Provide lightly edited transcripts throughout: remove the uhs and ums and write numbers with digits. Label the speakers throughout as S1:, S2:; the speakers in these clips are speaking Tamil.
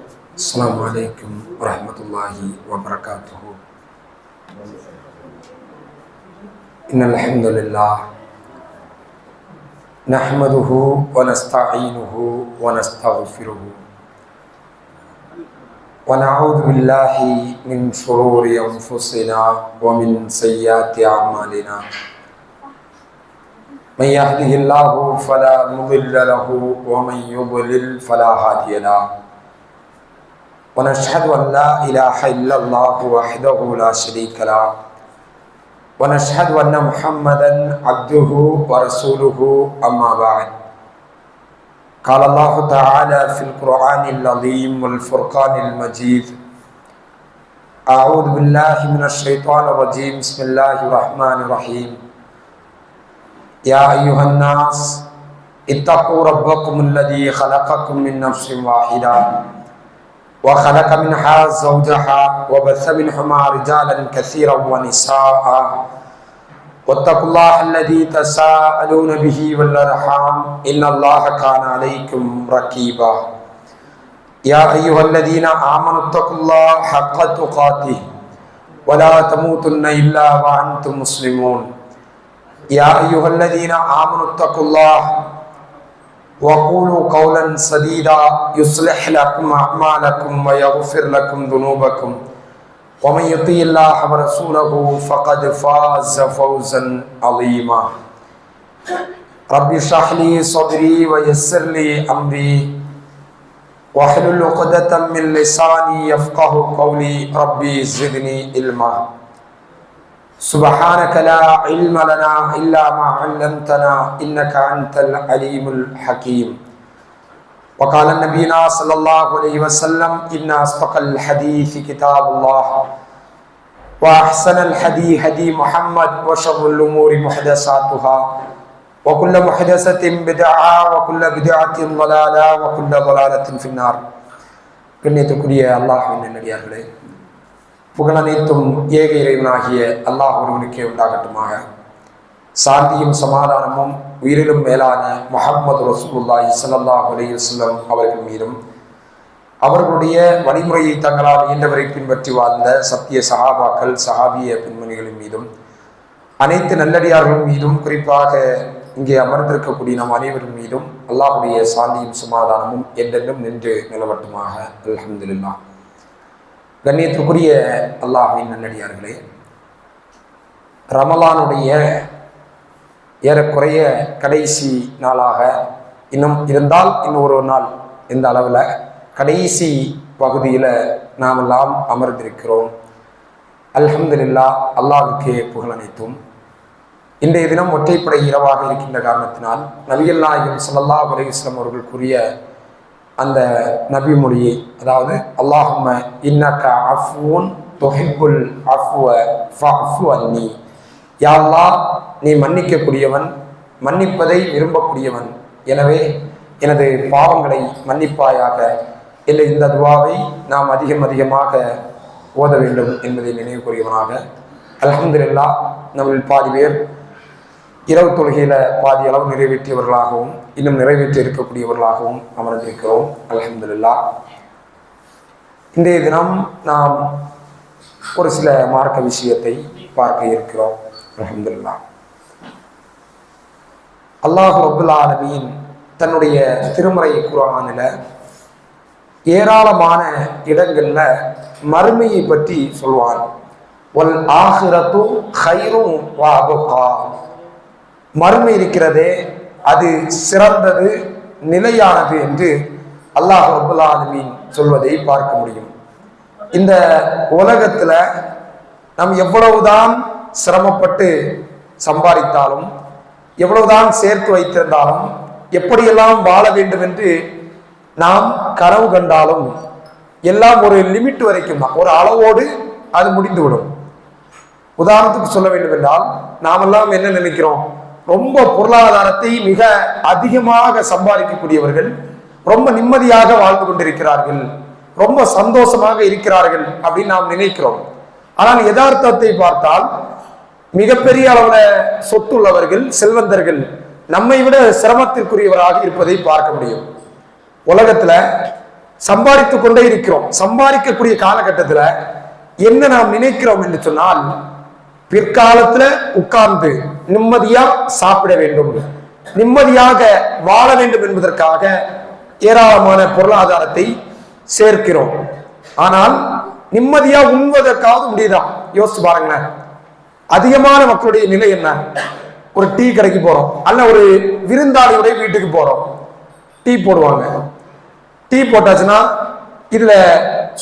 S1: السلام عليكم ورحمة الله وبركاته. إن الحمد لله نحمده ونستعينه ونستغفره ونعوذ بالله من شرور أنفسنا ومن سيئات أعمالنا. من يهده الله فلا مضل له ومن يضلل فلا هادي له. ونشهد أن لا إله إلا الله وحده لا شريك له ونشهد أن محمدا عبده ورسوله. أما بعد، قال الله تعالى في القرآن العظيم والفرقان المجيد: أعوذ بالله من الشيطان الرجيم. بسم الله الرحمن الرحيم. يا أيها الناس اتقوا ربكم الذي خلقكم من نفس واحدة وخلق منها زوجها وبث منهما رجالا كثيرا ونساء واتقوا الله الذي تساءلون به والأرحام إن الله كان عليكم رقيبا. يا أيها الذين آمنوا اتقوا الله حق تقاته ولا تموتن إلا وأنتم مسلمون. يا أيها الذين آمنوا اتقوا الله وقولوا قولا سديدا يصلح لكم أعمالكم ويغفر لكم ذنوبكم ومن يطع الله ورسوله فقد فاز فوزا عظيما. رب اشرح لي صدري ويسر لي أمري واحلل عقدة من لساني يفقه قولي. ربي زدني علما. سبحانك لا علم لنا إلا ما علمتنا إنك أنت العليم الحكيم. وقال نبينا صلى الله عليه وسلم: إن أصدق الحديث كتاب الله وأحسن الهدي هدي محمد وشر الأمور محدثاتها وكل محدثة بدعة وكل بدعة ضلالة وكل ضلالة في النار. கண்ணியத்துக்குரிய அல்லாஹ்வின் நல்லடியார்களே, புகழனைத்தும் ஏக இறைவனாகிய அல்லாஹ் ஒருவனுக்கே உண்டாகட்டுமாக. சாந்தியும் சமாதானமும் உயிரிலும் மேலான முஹம்மது ரசூலுல்லாஹி ஸல்லல்லாஹு அலைஹி வஸல்லம் அவர்கள் மீதும் அவர்களுடைய வழிமுறையை தங்களால் இயன்றவரை பின்பற்றி வாழ்ந்த சத்திய சஹாபாக்கள் சஹாபிய பெண்மணிகளின் மீதும் அனைத்து நல்லடியார்கள் மீதும் குறிப்பாக இங்கே அமர்ந்திருக்கக்கூடிய நம் அனைவரின் மீதும் அல்லாஹுடைய சாந்தியும் சமாதானமும் என்றென்றும் நின்று நிலவட்டுமாக. அல்ஹம்துலில்லாஹ். கண்ணியத்துக்குரிய அல்லாஹ்வின் நல்லடியார்களே, ரமலானுடைய ஏறக்குறைய கடைசி நாளாக இன்னும் இருந்தால் இன்னும் ஒரு நாள் இந்த அளவில் கடைசி பகுதியில் நாம் எல்லாம் அமர்ந்திருக்கிறோம். அல்ஹம்துலில்லாஹ். அல்லாஹ்வுக்கே புகழ் அனைத்தும். இன்றைய தினம் ஒற்றைப்படை இரவாக இருக்கின்ற காரணத்தினால் நபிகள் நாயகம் ஸல்லல்லாஹு அலைஹி வஸல்லம் அவர்கள் கூறிய அந்த நபி மொழியை, அதாவது அல்லாஹும்ம இன்னக அஃபூன் துஹிப்புல் அஃப்வ ஃபஅஃபு அன்னி, யா அல்லாஹ், நீ மன்னிக்கக்கூடியவன், மன்னிப்பதை விரும்பக்கூடியவன், எனவே எனது பாவங்களை மன்னிப்பாயாக என்ற இந்த துவாவை நாம் அதிகமாக ஓத வேண்டும் என்பதை நினைவு கூறியவனாக. அல்ஹம்துலில்லாஹ். நம்மில் பாதி பேர் இரவு தொழுகையில் பாதி அளவு நிறைவேற்றியவர்களாகவும் இன்னும் நிறைவேற்றி இருக்கக்கூடியவர்களாகவும் அமர்ந்திருக்கிறோம். அல்ஹம்துலில்லாஹ். இன்றைய தினம் நாம் ஒரு சில மார்க்க விஷயத்தை பார்க்க இருக்கிறோம். அல்ஹம்துலில்லாஹ். அல்லாஹ் ரப்புல் ஆலமீன் தன்னுடைய திருமறை குர்ஆனில் ஏராளமான இடங்கள்ல மறுமையை பற்றி சொல்வான். வல் ஆஹிரத்து கைரும் வ அபகா, மறுமை இருக்கிறதே அது சிறந்தது, நிலையானது என்று அல்லாஹ் ரப்புல் ஆலமீன் சொல்வதை பார்க்க முடியும். இந்த உலகத்துல நாம் எவ்வளவுதான் சிரமப்பட்டு சம்பாதித்தாலும், எவ்வளவுதான் சேர்த்து வைத்திருந்தாலும், எப்படியெல்லாம் வாழ வேண்டும் என்று நாம் கனவு கண்டாலும் எல்லாம் ஒரு லிமிட் வரைக்கும் தான், ஒரு அளவோடு அது முடிந்துவிடும். உதாரணத்துக்கு சொல்ல வேண்டும் என்றால், நாமெல்லாம் என்ன நினைக்கிறோம்? ரொம்ப பொருளாதாரத்தை மிக அதிகமாக சம்பாதிக்கக்கூடியவர்கள் ரொம்ப நிம்மதியாக வாழ்ந்து கொண்டிருக்கிறார்கள், ரொம்ப சந்தோஷமாக இருக்கிறார்கள் அப்படின்னு நாம் நினைக்கிறோம். ஆனால் யதார்த்தத்தை பார்த்தால் மிகப்பெரிய அளவுல சொத்துள்ளவர்கள், செல்வந்தர்கள் நம்மை விட சிரமத்திற்குரியவராக இருப்பதை பார்க்க முடியும். உலகத்துல சம்பாதித்துக் கொண்டே இருக்கிறோம். சம்பாதிக்கக்கூடிய காலகட்டத்துல என்ன நாம் நினைக்கிறோம் என்று சொன்னால், பிற்காலத்துல உட்கார்ந்து நிம்மதியா சாப்பிட வேண்டும், நிம்மதியாக வாழ வேண்டும் என்பதற்காக ஏராளமான பொருளாதாரத்தை சேர்க்கிறோம். ஆனால் நிம்மதியா உண்வதற்காவது முடியுதா? யோசிச்சு பாருங்களேன். அதிகமான மக்களுடைய நிலை என்ன? ஒரு டீ கடைக்கு போறோம், அல்ல ஒரு விருந்தாளியுடைய வீட்டுக்கு போறோம், டீ போடுவாங்க. டீ போட்டாச்சுன்னா இதுல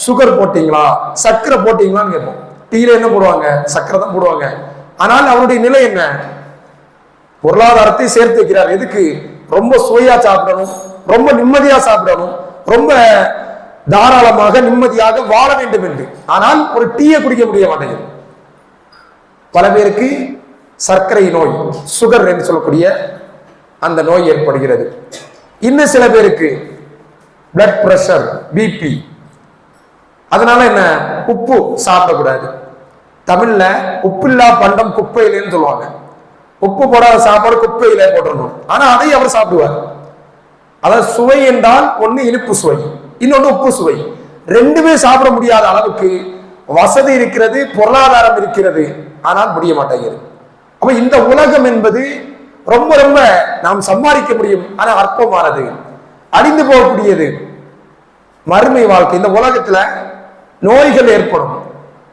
S1: சுகர் போட்டீங்களா, சர்க்கரை போட்டீங்களான்னு கேட்போம். டீல என்ன போடுவாங்க? சர்க்கரை தான் போடுவாங்க. ஆனால் அவருடைய நிலை என்ன? பொருளாதாரத்தை சேர்த்து வைக்கிறார். எதுக்கு? ரொம்ப சுவையா சாப்பிடணும், ரொம்ப நிம்மதியா சாப்பிடணும், ரொம்ப தாராளமாக நிம்மதியாக வாழ வேண்டும் என்று. ஆனால் ஒரு டீயை குடிக்க முடிய மாட்டேங்குது. பல பேருக்கு சர்க்கரை நோய், சுகர் என்று சொல்லக்கூடிய அந்த நோய் ஏற்படுகிறது. இன்னும் சில பேருக்கு பிளட் பிரஷர், பிபி. அதனால என்ன? உப்பு சாப்பிடக்கூடாது. தமிழ்ல உப்பில்லா பண்டம் குப்பையிலேன்னு சொல்லுவாங்க. உப்பு போடாத சாப்பாடு குப்பையில போட்டுருணும். ஆனா அதை அவர் சாப்பிடுவார். அதாவது சுவை என்றால் ஒண்ணு இனிப்பு சுவை, இன்னொன்று உப்பு சுவை. ரெண்டுமே சாப்பிட முடியாத அளவுக்கு வசதி இருக்கிறது, பொருளாதாரம் இருக்கிறது, ஆனால் முடிய மாட்டேங்குது. அப்ப இந்த உலகம் என்பது ரொம்ப ரொம்ப நாம் சம்பாதிக்க முடியும், ஆனா அற்பமானது, அழிந்து போகக்கூடியது. மறுமை வாழ்க்கை, இந்த உலகத்துல நோய்கள் ஏற்படும்,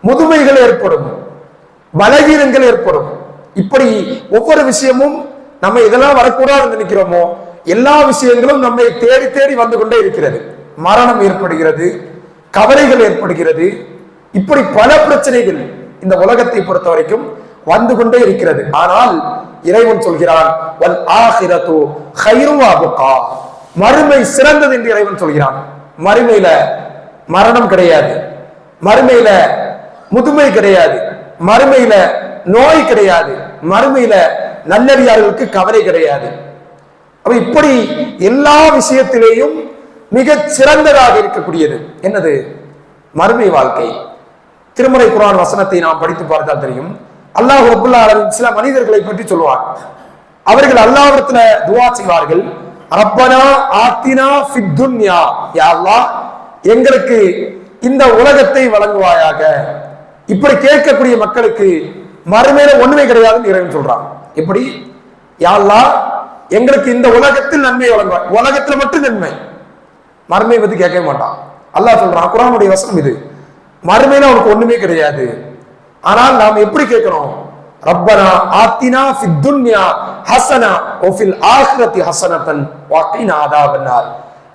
S1: முதுமைகள் ஏற்படும், பலகீனங்கள் ஏற்படும். இப்படி ஒவ்வொரு விஷயமும் நம்ம இதெல்லாம் வரக்கூடாதுன்னு நினைக்கிறோமோ எல்லா விஷயங்களும் நம்மை தேடி தேடி வந்து கொண்டே இருக்கிறது. மரணம் ஏற்படுகிறது, கவலைகள் ஏற்படுகிறது, இப்படி பல பிரச்சனைகள் இந்த உலகத்தை பொறுத்த வரைக்கும் வந்து கொண்டே இருக்கிறது. ஆனால் இறைவன் சொல்கிறான், மறுமை சிறந்தது என்று இறைவன் சொல்கிறான். மறுமையில மரணம் கிடையாது, மறுமையில முதுமை கிடையாது, மறுமையில நோய் கிடையாது, மறுமையில நல்லடியார்களுக்கு கவலை கிடையாது. அப்ப இப்படி எல்லா விஷயத்திலேயும் மிக சிறந்ததாக இருக்கக்கூடியது என்னது? மறுமை வாழ்க்கை. திருமறை குர்ஆன் வசனத்தை நாம் படித்து பார்த்தால் தெரியும். அல்லாஹ் ரப்பல் ஆலமீன் சில மனிதர்களை பற்றி சொல்லுவார். அவர்கள் அல்லாஹ்விடத்துல துஆ செய்வார்கள், ரப்பனா ஆத்தினா ஃபித் துன்யா, யா அல்லாஹ் எங்களுக்கு இந்த உலகத்தை வழங்குவாயாக. இப்படி கேட்கக்கூடிய மக்களுக்கு மறுமையில ஒண்ணுமே கிடையாதுன்னு இறைவன் சொல்றான். எப்படி? யா அல்லாஹ் எங்களுக்கு இந்த உலகத்தில் நன்மை வழங்குவாய், உலகத்துல மட்டும் நன்மை, மறுமை பத்தி கேட்க மாட்டான். அல்லாஹ் சொல்றான், குர்ஆனுடைய வசனம் இது. மறுமையில அவனுக்கு ஒண்ணுமே கிடையாது. ஆனால் நாம் எப்படி கேட்கிறோம்? ரப்பனா ஆத்தினா ஃபித் துன்யா ஹஸனா வ ஃபில் ஆখিরাতি ஹஸனத்தன் வ கினா அதாபன்னார்.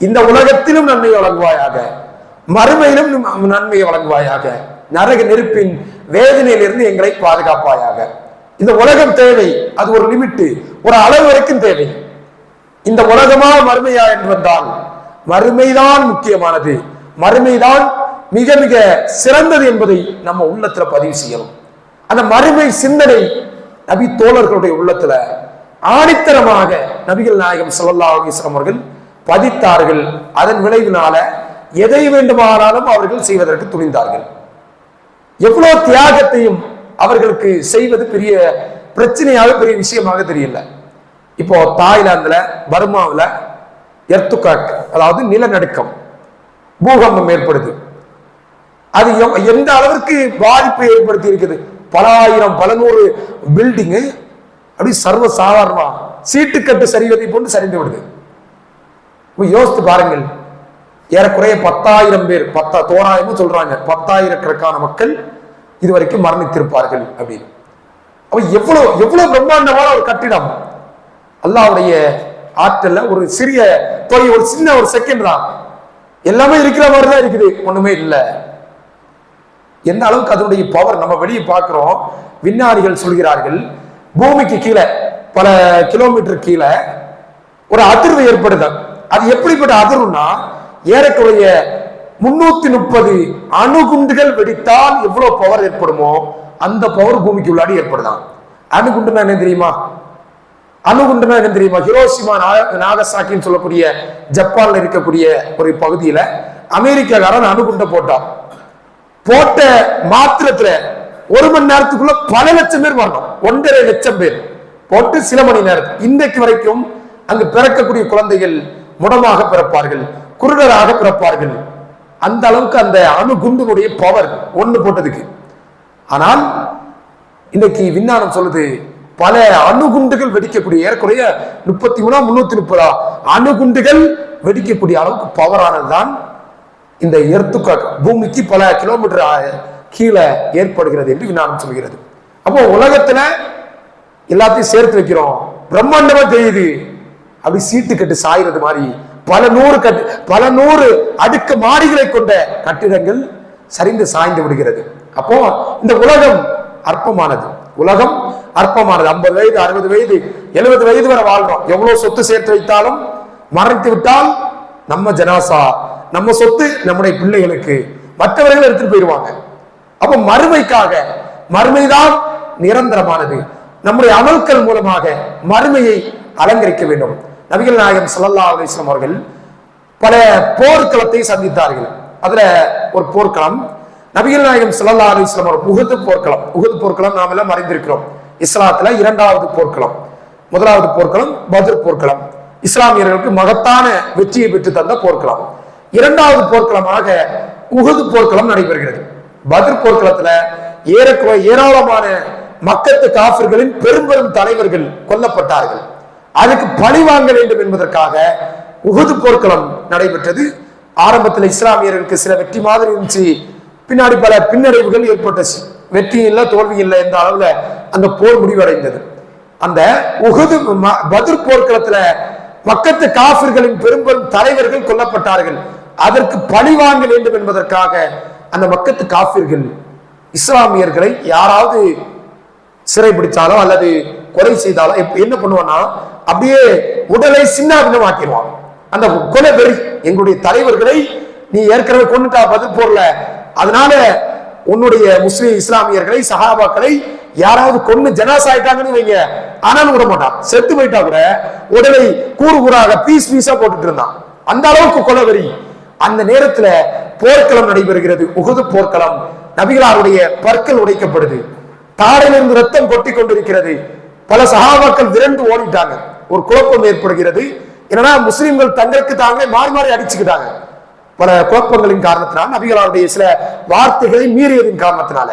S1: இந்த உலகத்திலும் நன்மை வழங்குவாயாக, மறுமையிலும் நன்மை வழங்குவாயாக, நரக நெருப்பின் வேதனையிலிருந்து எங்களை பாதுகாப்பாயாக. இந்த உலகம் தேவை, அது ஒரு லிமிட், ஒரு அளவு வரைக்கும் தேவை. இந்த உலகமா மறுமையா என்று வந்தால் மறுமைதான் முக்கியமானது, மறுமைதான் மிக மிக சிறந்தது என்பதை நம்ம உள்ளத்துல பதிவு செய்யணும். அந்த மறுமை சிந்தனை நபி தோழர்களுடைய உள்ளத்துல ஆணித்தரமாக நபிகள் நாயகம் ஸல்லல்லாஹு அலைஹி வஸல்லம் அவர்கள் பதித்தார்கள். அதன் விளைவினால எதை வேண்டுமானாலும் அவர்கள் செய்வதற்கு துணிந்தார்கள். எவ்வளவு தியாகத்தையும் அவர்களுக்கு செய்வது பெரிய பிரச்சனையாக, பெரிய விஷயமாக தெரியல. இப்போ தாய்லாந்துல, பர்மாவில் எர்த்துகாக், அதாவது நிலநடுக்கம், பூகம்பம் ஏற்படுது. அது எந்த அளவிற்கு பாதிப்பை ஏற்படுத்தி இருக்குது? பல ஆயிரம், பல நூறு பில்டிங்கு அப்படி சர்வ சாதாரணமா சீட்டுக்கட்டு சரிவதை போன்று சரிந்து விடுது. யோசித்து பாருங்கள். ஏறக்குறைய 10,000 பேர், தோராயமும் சொல்றாங்க 10,000 மக்கள் இதுவரைக்கும் மரணித்திருப்பார்கள் அப்படின்னு. அப்ப எவ்வளவு எவ்வளவு பிரம்மாண்டமான ஒரு கட்டிடம்! அல்லாஹ்வுடைய ஆற்றல்ல ஒரு சிறிய தொகை, ஒரு சின்ன ஒரு செகண்ட் தான், எல்லாமே இருக்கிற மாதிரி தான் இருக்குது, ஒண்ணுமே இல்லை. எந்த அளவுக்கு அதனுடைய பவர் நம்ம வெளியே பார்க்கிறோம். விஞ்ஞானிகள் சொல்கிறார்கள், பூமிக்கு கீழே பல கிலோமீட்டர் கீழே ஒரு அதிர்வு ஏற்படுது. அது எப்படிப்பட்ட அதிர்வுனா, ஏறக்குறைய 330 அணுகுண்டுகள் வெடித்தால் எவ்வளவு பவர் ஏற்படுமோ அந்த பவர் பூமிக்கு உள்ளாடி ஏற்படுதான். அணுகுண்டுனா என்ன தெரியுமா? அணுகுண்டுனா என்ன தெரியுமா? ஹிரோஷிமா நாகசாக்கின்னு சொல்லக்கூடிய ஜப்பான்ல இருக்கக்கூடிய ஒரு பகுதியில அமெரிக்காக்காரன் அணுகுண்டை போட்டான். போட்ட மாத்திரத்துல 1 மணி நேரத்துக்குள்ள பல லட்சம் பேர் வரணும், 1.5 லட்சம் பேர் போட்டு சில மணி நேரம். இன்றைக்கு வரைக்கும் அங்கு பிறக்கக்கூடிய குழந்தைகள் முடமாக பிறப்பார்கள், குருடராக பிறப்பார்கள். அந்த அளவுக்கு அந்த அணுகுண்டினுடைய பவர் ஒண்ணு போட்டதுக்கு. ஆனால் இன்னைக்கு விஞ்ஞானம் சொல்லுது பல அணுகுண்டுகள் வெடிக்கக்கூடிய ஏறக்குறைய 33 அணுகுண்டுகள் வெடிக்கக்கூடிய அளவுக்கு பவரானதுதான் இந்த எர்த்துக்வேக், பூமிக்கு பல கிலோமீட்டர் கீழே ஏற்படுகிறது என்று விஞ்ஞானம் சொல்கிறது. அப்போ உலகத்துல எல்லாத்தையும் சேர்த்து வைக்கிறோம், பிரம்மாண்டமா தெரியுது, அப்படி சீட்டு கட்டு சாயிறது மாதிரி பல நூறு அடுக்கு மாடிகளை கொண்ட கட்டிடங்கள் சரிந்து சாய்ந்து விடுகிறது. அப்போ இந்த உலகம் அற்பமானது, உலகம் அற்பமானது. 50 வயது 60 வயது 70 வயது வரை வாழ்றோம். எவ்வளவு சொத்து சேர்த்து வைத்தாலும் மறைத்து விட்டால் நம்ம ஜனாசா, நம்ம சொத்து நம்முடைய பிள்ளைகளுக்கு, மற்றவர்கள் எடுத்துட்டு போயிடுவாங்க. அப்ப மறுமைக்காக, மறுமைதான் நிரந்தரமானது. நம்முடைய அமல்கள் மூலமாக மறுமையை அலங்கரிக்க வேண்டும். நபிகள் நாயகம் ஸல்லல்லாஹு அலைஹி வஸல்லம் அவர்கள் பல போர்க்களத்தை சந்தித்தார்கள். அதுல ஒரு போர்க்களம் நபிகள் நாயகம் ஸல்லல்லாஹு அலைஹி வஸல்லம் அவர்கள் உஹது போர்க்களம். உஹது போர்க்களம் நாம எல்லாம் அறிந்திருக்கிறோம். இஸ்லாத்துல 2வது போர்க்களம். 1வது போர்க்களம் பத்ர் போர்க்களம், இஸ்லாமியர்களுக்கு மகத்தான வெற்றியை பெற்று தந்த போர்க்களம். 2வது போர்க்களமாக உஹது போர்க்களம் நடைபெறுகிறது. பத்ர் போர்க்களத்துல ஏராளமான மக்கத்து காஃபிர்களின் பெரும் தலைவர்கள் கொல்லப்பட்டார்கள். அதுக்கு பழி வாங்க வேண்டும் என்பதற்காக உஹது போர்க்களம் நடைபெற்றது. ஆரம்பத்தில் இஸ்லாமியர்களுக்கு சில வெற்றி மாதிரி இருந்துச்சு, பின்னாடி பல பின்னடைவுகள் ஏற்பட்டுச்சு. வெற்றி இல்லை, தோல்வி இல்லை என்ற அளவுல அந்த போர் முடிவடைந்தது. அந்த உஹது பத்ர் போர்க்களத்துல மக்கத்து காஃபிர்களின் பெரும் தலைவர்கள் கொல்லப்பட்டார்கள். அதற்கு பழி வாங்க வேண்டும் என்பதற்காக அந்த மக்கத்து காஃபிர்கள் இஸ்லாமியர்களை யாராவது சிறைபிடிச்சாலோ அல்லது கொலை செய்தாலோ என்ன பண்ணுவான்னா அப்படியே உடலை சின்ன பின்னமாக்கிடுவான். அந்த கொலை வெறி, எங்களுடைய தலைவர்களை நீ ஏற்கனவே கொண்டுட்டா பதில் போடல, அதனால உன்னுடைய முஸ்லிம் இஸ்லாமியர்களை சஹாபாக்களை யாராவது கொண்டு ஜனாசா ஆயிட்டாங்கன்னு வைங்க, ஆனாலும் விட மாட்டான். செத்து போயிட்டா கூட உடலை கூறு கூறாக பீஸ் பீஸா போட்டுட்டு இருந்தான். அந்த அளவுக்கு கொலவெறி. அந்த நேரத்துல போர்க்களம் நடைபெறுகிறது, உஹது போர்க்களம். நபிகளாருடைய பற்கள் உடைக்கப்படுது, தாடையிலிருந்து ரத்தம் கொட்டி கொண்டிருக்கிறது. பல சஹாபாக்கள் விரண்டு ஓடிட்டாங்க. ஒரு குழப்பம் ஏற்படுகிறது. என்னன்னா முஸ்லிம்கள் தங்களுக்கு தாங்களே மாறி மாறி அடிச்சுக்கிட்டாங்க. பல குழப்பங்களின் காரணத்தினால், நபிகளாருடைய சில வார்த்தைகளை மீறியதின் காரணத்தினால.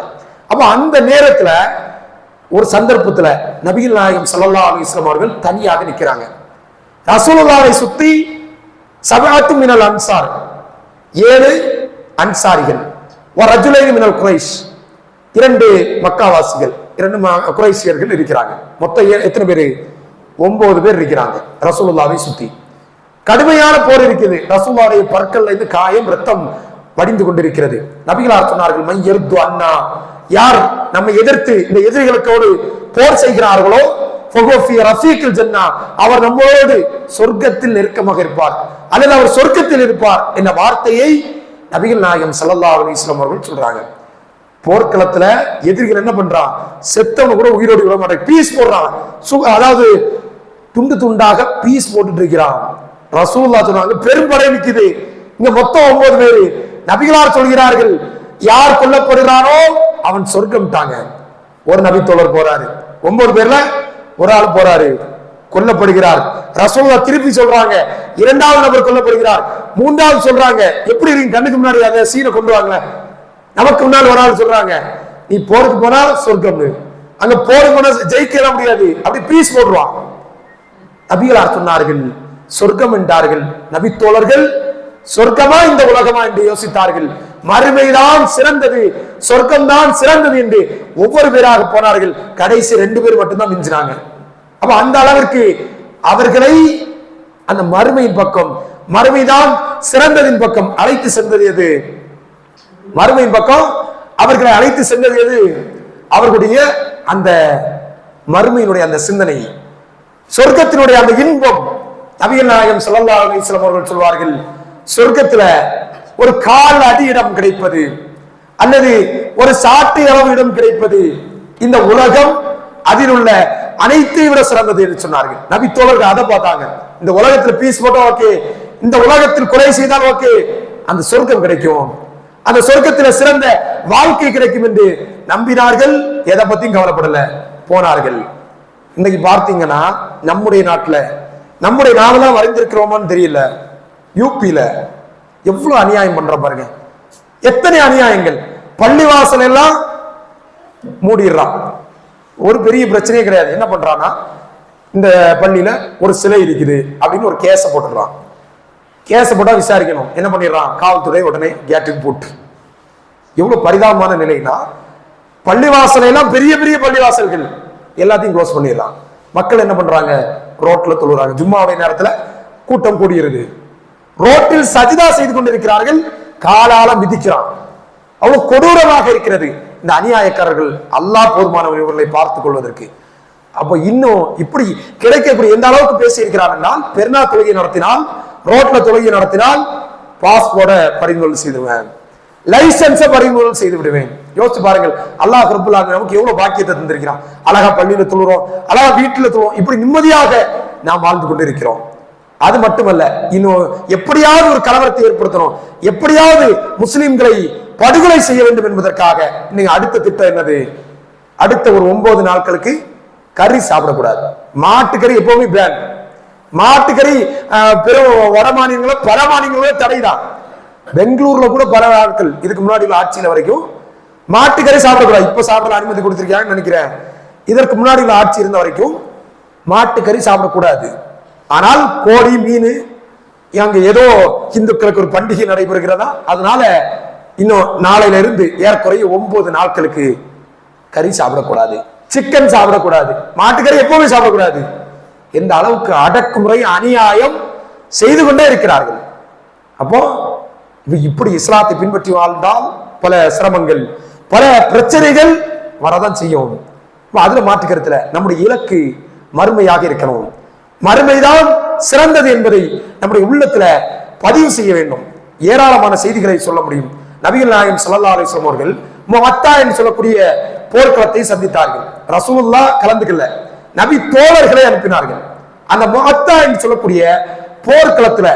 S1: அப்ப அந்த நேரத்துல ஒரு சந்தர்ப்பத்துல நபிகள் நாயகம் ஸல்லல்லாஹு அலைஹி வஸல்லம் அவர்கள் தனியாக நிற்கிறாங்க. ரசூலுல்லாஹை சுத்தி சபஅத்து மினல் அன்சார், 7 அன்சாரிகள், ஒரு ரஜுலைனி மினல் குரைஷ், 2 மக்காவாசிகள், 2 குரைஷியர்கள் இருக்கிறாங்க. மொத்தம் எத்தனை பேரு? 9 பேர் இருக்கிறாங்க ரசூலுல்லாஹை சுத்தி. கடுமையான போர் இருக்குது. ரசூலுல்லாஹுடைய பற்கள்ல இருந்து காயம், ரத்தம் வடிந்து கொண்டிருக்கிறது. நபிகளார் சொன்னார்கள், மை யர்து அன்னா, யார் நம்மை எதிர்த்து இந்த எதிரிகளுக்கோடு போர் செய்கிறார்களோ ஃபஹுவ ரஃபீக்குல் ஜன்னah, அவர் நம்மோடு சொர்க்கத்தில் நெருக்கமாக இருப்பார் அல்லது அவர் சொர்க்கத்தில் இருப்பார் என்ற வார்த்தையை நபிகள் நாயகம் ஸல்லல்லாஹு அலைஹி வஸல்லம் அவர்கள் சொல்றாங்க. போர்க்களத்துல எதிரிகள் என்ன பண்றான்? செத்தவன கூட உயிரோடு விட மாட்டாங்க, பீஸ் போடுறான். அதாவது துண்டு துண்டாக பீஸ் போட்டுட்டு இருக்கிறான். ரசூலுல்லாஹ் சொன்னாங்க, பெரும்படை நிக்குது. இங்க மொத்தம் 9 பேரு. நபிகளார் சொல்கிறார்கள், யார் கொல்லப்படுகிறானோ அவன் சொர்க்கம் தாங்க. ஒரு நபி தோழர் போறாரு, 9 பேர்ல ஒரு ஆள் போறாரு, கொல்லப்படுகிறார். ரசூலுல்லாஹ் திருப்பி சொல்றாங்க, 2வது நபர் கொல்லப்படுகிறார். 3வது சொல்றாங்க, எப்படி இருக்கு கண்ணுக்கு முன்னாடி அந்த சீனை கொண்டு வாங்க. நமக்கு முன்னால் ஒரு ஆள் சொல்றாங்க, நீ போருக்கு போனா சொர்க்கம்னு, அங்க போருக்கு போனா ஜெயிக்க முடியாது, அப்படி பீஸ் போடுவான். நபிகளார் சொன்னார்கள், சொர்க்கம் என்றார்கள். நபி தோழர்கள் சொர்க்கமா இந்த உலகமா என்று யோசித்தார்கள். மறுமைதான் சிறந்தது, சொர்க்கம் தான் சிறந்தது என்று ஒவ்வொரு பேராக போனார்கள். கடைசி 2 பேர் மட்டும்தான் மிஞ்சினாங்க. அப்ப அந்த அளவிற்கு அவர்களை அந்த மறுமையின் பக்கம், மறுமைதான் சிறந்ததின் பக்கம் அழைத்து சென்றது எது? மறுமையின் பக்கம் அவர்களை அழைத்து சென்றது எது? அவர்களுடைய அந்த மறுமையினுடைய அந்த சிந்தனை, சொர்க்கத்தினுடைய அந்த இன்பம். நபிகள் நாயகம் ஸல்லல்லாஹு அலைஹி வஸல்லம் அவர்கள் சொல்வார்கள், சொர்க்கத்துல ஒரு கால் அடி இடம் கிடைப்பது அல்லது ஒரு சாட்டு அளவு இடம் கிடைப்பது இந்த உலகம் அதில் உள்ள அனைத்தை விட சிறந்தது என்று சொன்னார்கள். நபி தோழர்கள் அதை பார்த்தாங்க. இந்த உலகத்தில் பீஸ் போட்டா ஓகே, இந்த உலகத்தில் கொலை செய்தால் ஓகே, அந்த சொர்க்கம் கிடைக்கும், அந்த சொர்க்கத்தில் சிறந்த வாழ்க்கை கிடைக்கும் என்று நம்பினார்கள். எதை பத்தியும் கவலைப்படல, போனார்கள். இன்னைக்கு பார்த்தீங்கன்னா நம்முடைய நாட்டுல, நம்முடைய நாமெல்லாம் வரைந்திருக்கிறோமான்னு தெரியல, யூபியில எவ்வளவு அநியாயம் பண்ற பாருங்க, எத்தனை அநியாயங்கள். பள்ளிவாசல் எல்லாம் மூடிடுறான், ஒரு பெரிய பிரச்சனையே கிடையாது. என்ன பண்றான்னா, இந்த பள்ளியில ஒரு சிலை இருக்குது அப்படின்னு ஒரு கேஸை போட்டுடுறான். கேஸை போட்டா விசாரிக்கணும், என்ன பண்ணிடுறான், காவல்துறை உடனே கேட்டுக்கு போட்டு. எவ்வளவு பரிதாபமான நிலைனா, பள்ளிவாசலை எல்லாம் பெரிய பெரிய பள்ளிவாசல்கள் எல்லாத்தையும் க்ளோஸ் பண்ணிடுறான். மக்கள் என்ன பண்றாங்க, ரோட்ல தொழுறாங்க. ஜும்மாவுடைய நேரத்துல கூட்டம் கூடியிருது, ரோட்டில் சஜிதா செய்து கொண்டிருக்கிறார்கள், காலால மிதிக்கிறான். அவ்வளவு கொடூரமாக இருக்கிறது இந்த அநியாயக்காரர்கள். அல்லாஹ் போதுமானவர்களை பார்த்துக் கொள்வதற்கு. அப்ப இன்னும் இப்படி கிடைக்கக்கூடிய எந்த அளவுக்கு பேசி இருக்கிறார் என்றால், பெருநாள் தொழுகை நடத்தினால், ரோட்ல தொழுகை நடத்தினால் பாஸ்போர்ட்டை பறிமுதல் செய்துவேன், லைசன்ஸை பறிமுதல் செய்து விடுவேன். யோசிச்சு பாருங்கள், அல்லாஹ் ரப்புல் ஆலமீன் நமக்கு எவ்வளவு பாக்கியத்தை தந்திருக்கிறான். அழகா பள்ளியில தொழுறோம், அழகா வீட்டுல தொழுறோம், இப்படி நிம்மதியாக நாம் வாழ்ந்து கொண்டு இருக்கிறோம். அது மட்டுமல்ல, இன்னும் எப்படியாவது ஒரு கலவரத்தை ஏற்படுத்தணும், எப்படியாவது முஸ்லிம்களை படுகொலை செய்ய வேண்டும் என்பதற்காக நீங்க அடுத்த திட்டம் என்னது, அடுத்த ஒரு 9 நாட்களுக்கு கறி சாப்பிடக்கூடாது. மாட்டுக்கறி எப்பவுமே பேன். மாட்டுக்கறி பிற வட மாநிலங்களோ பல மாநிலங்களோ தடைதான். பெங்களூர்ல கூட பல ஆட்கள் இதுக்கு முன்னாடி உள்ள ஆட்சியில வரைக்கும் மாட்டுக்கறி சாப்பிடக்கூடாது. இப்ப சாப்பிட அனுமதி கொடுத்திருக்காங்கன்னு நினைக்கிறேன். இதற்கு முன்னாடி உள்ள ஆட்சி இருந்த வரைக்கும் மாட்டுக்கறி சாப்பிடக்கூடாது. ஆனால் கோழி, மீன், அங்க ஏதோ இந்துக்களுக்கு ஒரு பண்டிகை நடைபெறுகிறதா, அதனால இன்னும் நாளையில இருந்து ஏறக்குறைய 9 நாட்களுக்கு கறி சாப்பிடக்கூடாது, சிக்கன் சாப்பிடக்கூடாது, மாட்டுக்கறி எப்பவுமே சாப்பிடக்கூடாது. எந்த அளவுக்கு அடக்குமுறை அநியாயம் செய்து கொண்டே இருக்கிறார்கள். அப்போ இப்படி இஸ்லாத்தை பின்பற்றி வாழ்ந்தால் பல சிரமங்கள், பல பிரச்சனைகள் வரதான் செய்யும். அதுல மாற்றுக்கிறதுல நம்முடைய இலக்கு மறுமையாக இருக்கணும். மறுமைதான் சிறந்தது என்பதை நம்முடைய உள்ளத்துல பதிவு செய்ய வேண்டும். ஏராளமான செய்திகளை சொல்ல முடியும். நபிகள் நாயகம் ஸல்லல்லாஹு அலைஹி வஸல்லம் அவர்கள் முஅத்தா என்று சொல்லக்கூடிய போர்க்களத்தை சந்தித்தார்கள். ரசூலுல்லாஹ் கலந்துக்கல, நபி தோழர்களை அனுப்பினார்கள். அந்த முஅத்தா என்று சொல்லக்கூடிய போர்க்களத்துல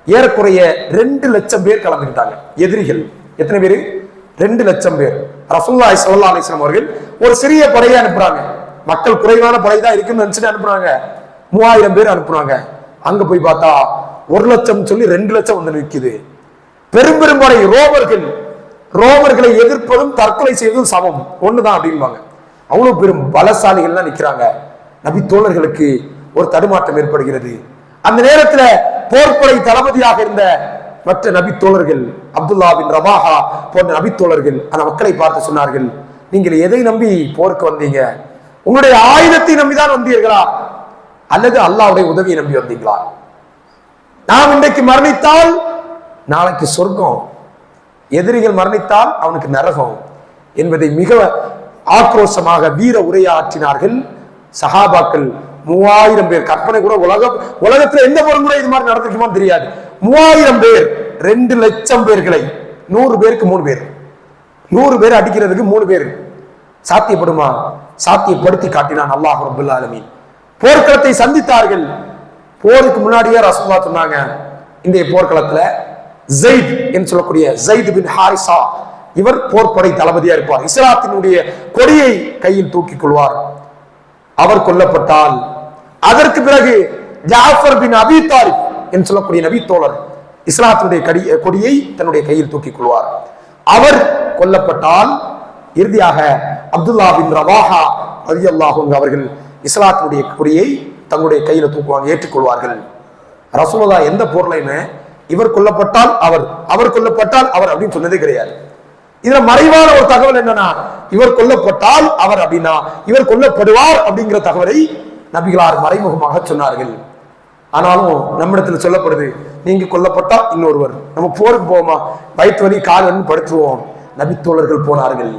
S1: ஏறக்குறைய 2 லட்சம் பேர் கலந்துக்கிட்டாங்க. எதிரிகள் எத்தனை பேரு? 2 லட்சம் பேர். ரசூலுல்லாஹி ஸல்லல்லாஹு அலைஹி வஸல்லம் அவர்கள் ஒரு சிறிய படையை அனுப்புறாங்க. மக்கள் குறைவான படை தான் இருக்குன்னு நினைச்சுட்டு அனுப்புறாங்க. 3000 பேர் அனுப்புறாங்க. அங்க போய் பார்த்தா 1 லட்சம் சொல்லி 2 லட்சம் வந்து நிற்குது. பெரும் படை ரோமர்களை எதிர்ப்பதும் தற்கொலை செய்வதும் சமம் ஒண்ணுதான் அப்படின்பாங்க. அவ்வளவு பெரும் பலசாலிகள்லாம் நிக்கிறாங்க. நபி தோழர்களுக்கு ஒரு தடுமாற்றம் ஏற்படுகிறது. அந்த நேரத்துல போர்ப்படை தளபதியாக இருந்த மற்ற நபி தோழர்கள், அப்துல்லா பின் ரவாஹா போன்ற நபி தோழர்கள் அந்த மக்களை பார்த்து சொன்னார்கள், நீங்கள் எதை நம்பி போருக்கு வந்தீங்க? உங்களுடைய ஆயுதத்தை நம்பிதான் வந்தீர்களா, அல்லது அல்லாஹ்வுடைய உதவியை நம்பி வந்தீங்களா? நாம் இன்றைக்கு மரணித்தால் நாளைக்கு சொர்க்கம், எதிரிகள் மரணித்தால் அவனுக்கு நரகம் என்பதை மிக ஆக்ரோஷமாக வீர உரையாற்றினார்கள் சஹாபாக்கள். 3000 பேர். கற்பனை கூட உலகத்துல எந்த போரும் கூட இது மாதிரி நடந்திருக்குமான்னு தெரியாது. 3000 பேர் 2 லட்சம் பேர்களை 100 பேருக்கு 3 பேர், 100 பேர் அடிக்கிறதுக்கு 3 பேர் சாத்தியப்படுமா? சாத்தியப்படுத்தி காட்டினான் அல்லாஹ் ரப்பல் ஆலமீன். போர்க்களத்தை சந்தித்தார்கள். போருக்கு முன்னாடியே ரசூலுல்லாஹ் சொன்னாங்க, இந்த போர்க்களத்துல ஸைத் என்று சொல்லக்கூடிய ஸைத் பின் ஹாரிஸா இவர் போர்ப்படை தளபதியா இருப்பார். இஸ்லாத்தினுடைய கொடியை கையில் தூக்கிக் கொள்வார். அவர் கொல்லப்பட்டால் அதற்கு பிறகு ஜாஃபர் பின் அபி தாலிப் என்று சொல்லக்கூடிய நபி தோழர் இஸ்லாத்தினுடைய கொடியை தன்னுடைய கையில் தூக்கிக் கொள்வார். அவர் கொல்லப்பட்டால் இறுதியாக அப்துல்லா பின் ரவாஹா ரலியல்லாஹு அன்ஹு அவர்கள் இஸ்லாத்தினுடைய கொடியை தங்களுடைய கையில தூக்குவாங்க, ஏற்றுக்கொள்வார்கள். ரசூலுல்லாஹ் எந்த போர்லைன்னு இவர் கொல்லப்பட்டால் அவர், அவர் கொல்லப்பட்டால் அவர் அப்படின்னு சொன்னதே கிடையாது. இதுல மறைவான ஒரு தகவல் என்னன்னா, இவர் கொல்லப்பட்டால் அவர் அப்படின்னா இவர் கொல்லப்படுவார் அப்படிங்கிற தகவலை நபிகளார் மறைமுகமாக சொன்னார்கள். ஆனாலும் நம்மிடத்துல சொல்லப்படுது, நீங்க கொல்லப்பட்டா இன்னொருவர், நம்ம போருக்கு போவோமா, வயிற்று வலி கால் வலி படுத்துவோம். நபி தோழர்கள் போனார்கள்.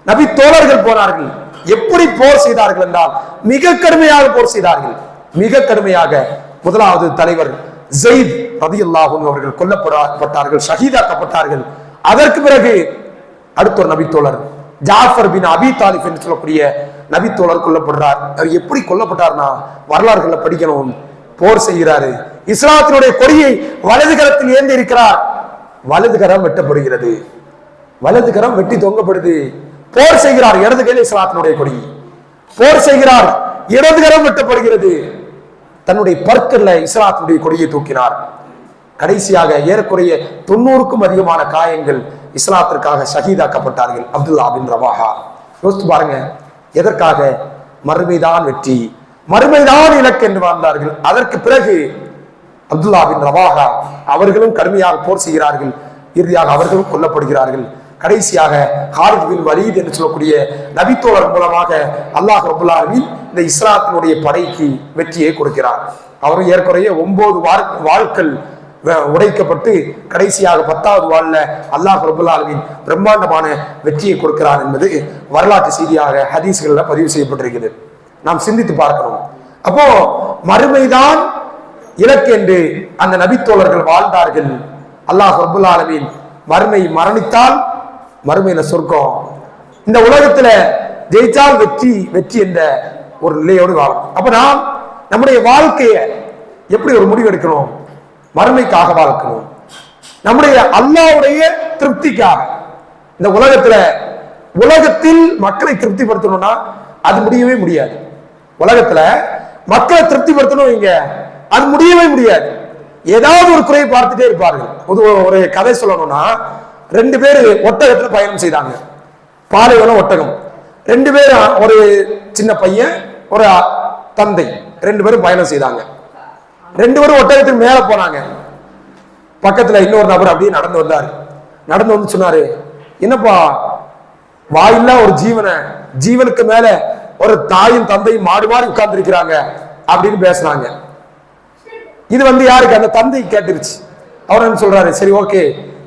S1: நபி தோழர்கள் போனார்கள். எப்படி போர் செய்தார்கள் என்றால் மிக கடுமையாக போர் செய்தார்கள். மிக கடுமையாக. முதலாவது தலைவர் ஸைத் ரலியல்லாஹு அன்ஹு அவர்கள் கொல்லப்பட்டார்கள், ஷஹீதாக்கப்பட்டார்கள். அதற்கு பிறகு அடுத்த ஒரு நபி தோழர் ஜாஃபர் பின் அபி தாலிப் என்று சொல்லக்கூடிய நபி தோழர் கொல்லப்படுறார். அவர் எப்படி கொல்லப்பட்டார்னா வரலாறுகளை படிக்கணும். போர் செய்கிறாரு, இஸ்லாத்தினுடைய கொடியை வலது கரத்தில் ஏந்தி இருக்கிறார். வலது கரம் வெட்டப்படுகிறது, வலது கரம் வெட்டி தொங்கப்படுது. போர் செய்கிறார், இடது கையில் இஸ்லாத்தினுடைய கொடி. போர் செய்கிறார், இடது கரம் வெட்டப்படுகிறது. தன்னுடைய பற்கள்ல இஸ்லாத்தினுடைய கொடியை தூக்கினார். கடைசியாக ஏறக்குறைய 90க்கும் அதிகமான காயங்கள் இஸ்லாத்திற்காக ஷஹீதாக்கப்பட்டார்கள் அப்துல்லா பின் ரவாஹா. யோசித்து பாருங்க, எதற்காக? மறுமைதான் வெற்றி, மறுமைதான் இலக்கு என்று வாழ்ந்தார்கள். அதற்கு பிறகு அப்துல்லா பின் ரவாஹா அவர்களும் கடுமையாக போர் செய்கிறார்கள். இறுதியாக அவர்களும் கொல்லப்படுகிறார்கள். கடைசியாக ஹாலித் பின் வலீத் என்று சொல்லக்கூடிய நபித்தோழர் மூலமாக அல்லாஹ் ரப்பல் ஆலமீன் இந்த இஸ்லாத்தினுடைய படைக்கு வெற்றியை கொடுக்கிறார். அவரும் ஏற்குறைய 9 வாள்கள் உடைக்கப்பட்டு கடைசியாக 10வது வாள்ல அல்லாஹ் ரப்பல் ஆலமீன் பிரம்மாண்டமான வெற்றியை கொடுக்கிறார் என்பது வரலாற்று செய்தியாக ஹதீஸ்கள்ல பதிவு செய்யப்பட்டிருக்கிறது. நாம் சிந்தித்து பார்க்கிறோம். அப்போ மறுமைதான் இலக்கு என்று அந்த நபித்தோழர்கள் வாழ்ந்தார்கள். அல்லாஹ் ரப்பல் ஆலமீன் மறுமை மரணித்தால் மறுமையில சொர்க்கம், இந்த உலகத்துல ஜெயிச்சால் வெற்றி, வெற்றி என்ற ஒரு நிலையோடு வாழும். அப்ப நாம் நம்முடைய வாழ்க்கையை எப்படி ஒரு முடிவு எடுக்கணும்? மறுமைக்காக வாழ்க்கணும், நம்முடைய அல்லாஹ்வுடைய திருப்திக்காக. இந்த உலகத்தில் மக்களை திருப்திப்படுத்தணும்னா அது முடியவே முடியாது. உலகத்துல மக்களை திருப்திப்படுத்தணும் இங்க அது முடியவே முடியாது. ஏதாவது ஒரு குறையை பார்த்துட்டே இருப்பார்கள். ஒரு கதை சொல்லணும்னா, 2 பேர் ஒட்டகத்துல பயணம் செய்தாங்க. பாலைவனம் ஒட்டகம். 2 பேரும், ஒரு சின்ன பையன் ஒரு தந்தை, 2 பேரும் பயணம் செய்தாங்க. 2 பேரும் ஒட்டகத்துக்கு மேல போனாங்க. பக்கத்துல இன்னொரு நபர் அப்படியே நடந்து வந்தாரு. நடந்து வந்து சொன்னாரு, என்னப்பா வாயில்லா ஒரு ஜீவனுக்கு மேல ஒரு தாயும் தந்தையும் மாடு மாறி உட்கார்ந்து இருக்கிறாங்க அப்படின்னு பேசுறாங்க. இது யாருக்கு? அந்த தந்தை கேட்டுருச்சு. அவர் என்ன சொல்றாரு, சரி ஓகே,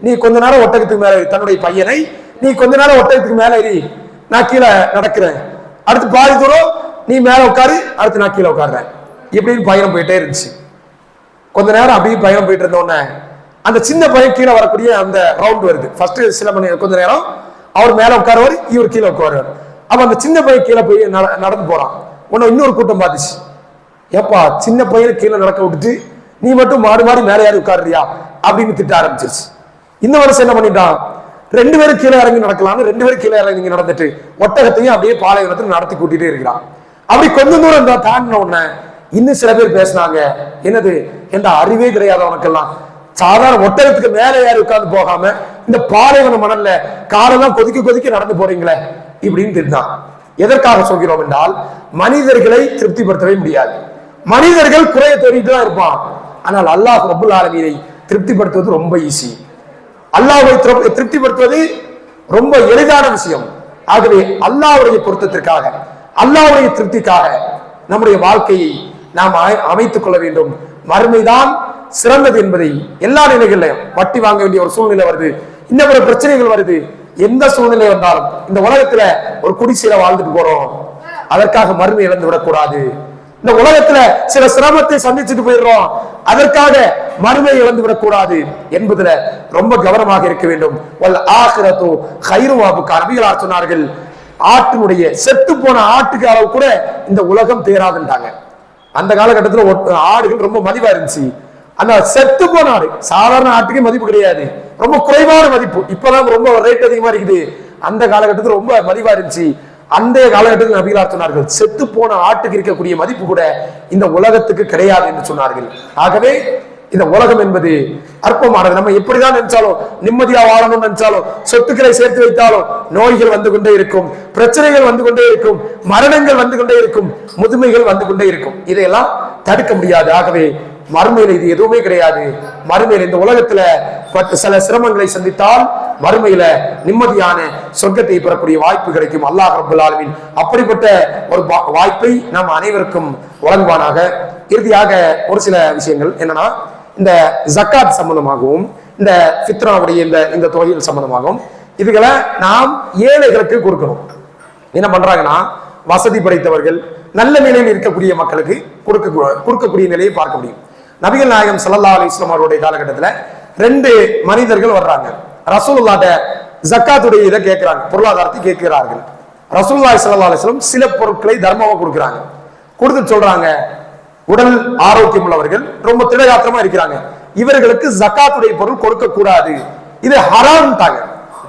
S1: நீ கொஞ்ச நேரம் ஒட்டகத்துக்கு மேல தன்னுடைய பையனை, நீ கொஞ்ச நேரம் ஒட்டகத்துக்கு மேல ஏறி, நான் கீழே நடக்கிறேன், அடுத்து பாதி தூரம் நீ மேல உட்காரு, அடுத்து நான் கீழே உட்காடுறேன். இப்படின்னு பயணம் போயிட்டே இருந்துச்சு. கொஞ்ச நேரம் அப்படியே பயணம் போயிட்டு இருந்தோடனே அந்த சின்ன பையன் கீழே வரக்கூடிய அந்த ரவுண்ட் வருது. ஃபர்ஸ்ட் சில மணி கொஞ்ச நேரம் அவர் மேல உட்காருவார், இவர் கீழே உட்காருவார். அப்ப அந்த சின்ன பையன் கீழே போய் நடந்து போறான். இன்னொரு கூட்டம் பார்த்துச்சு, ஏப்பா சின்ன பையனை கீழே நடக்க விட்டுட்டு நீ மட்டும் மாடு மாறி மேலே யாரும் உட்காருறியா அப்படின்னு திட்ட ஆரம்பிச்சிருச்சு. இந்த வருஷம் என்ன பண்ணிட்டான், 2 பேரும் கீழே இறங்கி நடக்கலாம்னு 2 பேரும் கீழே இறங்கி நடந்துட்டு ஒட்டகத்தையும் அப்படியே பாலைவனத்தில் நடத்தி கூட்டிட்டே இருக்கிறான். அப்படி கொஞ்சம் தூரம் தாண்டின உடனே இன்னும் சில பேர் பேசினாங்க, என்னது என்ற அறிவே கிடையாது உனக்கெல்லாம், சாதாரண ஒட்டகத்துக்கு மேலே யாரும் உட்கார்ந்து போகாம இந்த பாலைவன மணல்ல காலெல்லாம் கொதிக்க நடந்து போறீங்களே இப்படின்னு தெரிந்தான். எதற்காக சொல்கிறோம் என்றால், மனிதர்களை திருப்திப்படுத்தவே முடியாது. மனிதர்கள் குறைய தேடிட்டு தான் இருப்பான். ஆனால் அல்லாஹ் ரப்பல் ஆலமீனை திருப்திப்படுத்துவது ரொம்ப ஈஸி. அல்லாஹ்வை திருப்திப்படுத்துவது ரொம்ப எளிதான விஷயம். ஆகவே அல்லாஹ்வுடைய பொருத்தத்திற்காக, அல்லாஹ்வுடைய திருப்திக்காக நம்முடைய வாழ்க்கையை நாம் அமைத்துக் கொள்ள வேண்டும். மறுமைதான் சிறந்தது என்பதை எல்லா நிலைகளிலும், வட்டி வாங்க வேண்டிய ஒரு சூழ்நிலை வருது, இன்னும் ஒரு பிரச்சனைகள் வருது, எந்த சூழ்நிலை வந்தாலும் இந்த உலகத்துல ஒரு குடிசையில வாழ்ந்துட்டு போறோம், அதற்காக மறுமை இழந்து விடக்கூடாது. இந்த உலகத்துல சில சிரமத்தை சந்திச்சுட்டு போயிடுறோம், அதற்காக மறுமை இழந்து விடக்கூடாது என்பதுல ரொம்ப கவனமாக இருக்க வேண்டும். நபிகளார் சொன்னார்கள், ஆட்டினுடைய செத்து போன ஆட்டுக்கு அளவு கூட இந்த உலகம் தேராதுன்றாங்க. அந்த காலகட்டத்தில் ஆடுகள் ரொம்ப மதிப்பா இருந்துச்சு. அந்த செத்து போன ஆடு, சாதாரண ஆட்டுக்கே மதிப்பு கிடையாது, ரொம்ப குறைவான மதிப்பு. இப்பதான் ரொம்ப ரேட் அதிகமா இருக்குது. அந்த காலகட்டத்தில் ரொம்ப மதிப்பா இருந்துச்சு. அந்த காலகட்டத்தில் நபிகளார் சொன்னார்கள், செத்து போன ஆட்டுக்கு இருக்கக்கூடிய மதிப்பு கூட இந்த உலகத்துக்கு கிடையாது என்று சொன்னார்கள். ஆகவே இந்த உலகம் என்பது அற்பமானது. நம்ம எப்படிதான் நினைச்சாலும், நிம்மதியா வாழணும்னு நினைச்சாலும், சொத்துக்களை சேர்த்து வைத்தாலும் நோய்கள் வந்து கொண்டே இருக்கும், பிரச்சனைகள் வந்து கொண்டே இருக்கும், மரணங்கள் வந்து கொண்டே இருக்கும், முதுமைகள் வந்து கொண்டே இருக்கும். இதையெல்லாம் தடுக்க முடியாது. ஆகவே மறுமையில இது எதுவுமே கிடையாது. மறுமையில இந்த உலகத்துல சில சிரமங்களை சந்தித்தால் மறுமையில நிம்மதியான சொர்க்கத்தை பெறக்கூடிய வாய்ப்பு கிடைக்கும். அல்லாஹ் ரப்பல் ஆலமீன் அப்படிப்பட்ட ஒரு வாய்ப்பை நாம் அனைவருக்கும் வழங்குவானாக. இறுதியாக ஒரு சில விஷயங்கள் என்னன்னா, இந்த ஜக்காத் சம்பந்தமாகவும் இந்த ஃபித்ராவுடைய இந்த தொகையில் சம்பந்தமாகவும் இதுகளை நாம் ஏழைகளுக்கு கொடுக்கணும். என்ன பண்றாங்கன்னா, வசதி படைத்தவர்கள் நல்ல நிலையில் இருக்கக்கூடிய மக்களுக்கு கொடுக்கக்கூடிய நிலையை பார்க்க முடியும். நபிகள் நாயகம் ஸல்லல்லாஹு அலைஹி வஸல்லம் அவருடைய காலகட்டத்தில் 2 மனிதர்கள் வர்றாங்க. ரசூலுல்லாஹ்ட்ட ஜக்காத்துடைய இதை கேட்கிறாங்க, பொருளாதாரத்தை கேட்கிறார்கள். ரசூலுல்லாஹி ஸல்லல்லாஹு அலைஹி வஸல்லம் சில பொருட்களை தர்மமா கொடுக்குறாங்க. கொடுத்து சொல்றாங்க, உடல் ஆரோக்கியம் உள்ளவர்கள் ரொம்ப திடகாத்திரமா இருக்கிறாங்க, இவர்களுக்கு ஜக்காத்துடைய பொருள் கொடுக்க கூடாது, இது ஹராம் தாங்க.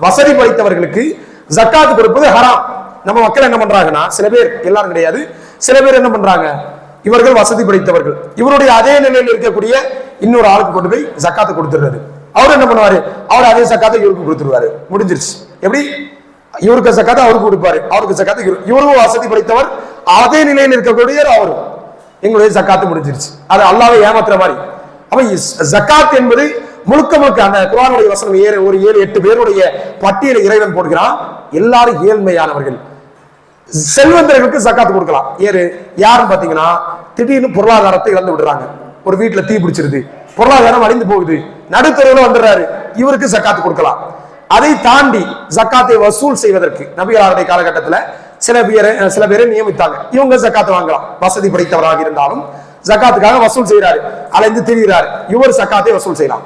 S1: வசதி படைத்தவர்களுக்கு ஜக்காத்து கொடுப்பது ஹராம். நம்ம மக்கள் என்ன பண்றாங்கன்னா, சில பேர், எல்லாரும் கிடையாது, சில பேர் என்ன பண்றாங்க, இவர்கள் வசதி படைத்தவர்கள், இவருடைய அதே நிலையில் இருக்கக்கூடிய இன்னொரு ஆளுக்கு கொண்டு போய் ஜக்காத்தை கொடுத்துடுறது. அவர் என்ன பண்ணுவாரு, அவர் அதே ஜக்காத்தை இவருக்கு கொடுத்துருவாரு, முடிஞ்சிருச்சு. எப்படி இவருக்கு ஜக்காத்தை அவருக்கு கொடுப்பாரு, அவருக்கு ஜக்காத்தை இவரும் வசதி படைத்தவர், அதே நிலையில் இருக்கக்கூடிய அவரும், எங்களுடைய ஜக்காத்து முடிஞ்சிருச்சு. அது அல்லாஹ்வை ஏமாத்துற மாதிரி. அப்ப ஜக்காத் என்பது முழுக்க முழுக்க அந்த குர்ஆனுடைய வசனம் ஒரு 7-8 பேருடைய பட்டியலை இறைவன் போடுகிறான். எல்லாரும் ஏழ்மையானவர்கள், செல்வந்தர்களுக்கு ஜக்காத்து கொடுக்கலாம். யாருன்னு பாத்தீங்கன்னா திடீர்னு பொருளாதாரத்தை இழந்து விடுறாங்க, ஒரு வீட்டுல தீ பிடிச்சிருது, பொருளாதாரம் அழிந்து போகுது, நடுத்தரவுல வந்துடுறாரு, இவருக்கு ஜக்காத்து கொடுக்கலாம். அதை தாண்டி ஜக்காத்தை வசூல் செய்வதற்கு நபிகளாருடைய காலகட்டத்துல சில பேரை நியமித்தாங்க. இவங்க ஜக்காத்து வாங்கலாம், வசதி படைத்தவராக இருந்தாலும் ஜக்காத்துக்காக வசூல் செய்யறாரு, அலைந்து திரிகிறாரு, இவர் ஜக்காத்தை வசூல் செய்யலாம்.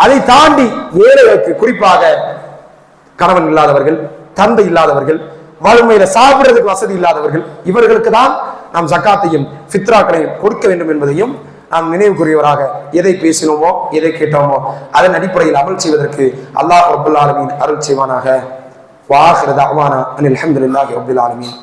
S1: அதை தாண்டி ஏழைகளுக்கு, குறிப்பாக கணவன் இல்லாதவர்கள், தந்தை இல்லாதவர்கள், வறுமையில சாப்பிடுறதுக்கு வசதி இல்லாதவர்கள், இவர்களுக்கு தான் நாம் ஜக்காத்தையும் ஃபித்ராக்களையும் கொடுக்க வேண்டும் என்பதையும் நாம் நினைவுக்குரியவராக எதை பேசினோமோ எதை கேட்டோமோ அதன் அடிப்படையில் அமல் செய்வதற்கு அல்லாஹ் ரப்பல் ஆலமீன் அருள் செய்வானாக. வாஹிரு தஅவானா அனில் ஹம்துலில்லாஹி ரப்பில் ஆலமீன்.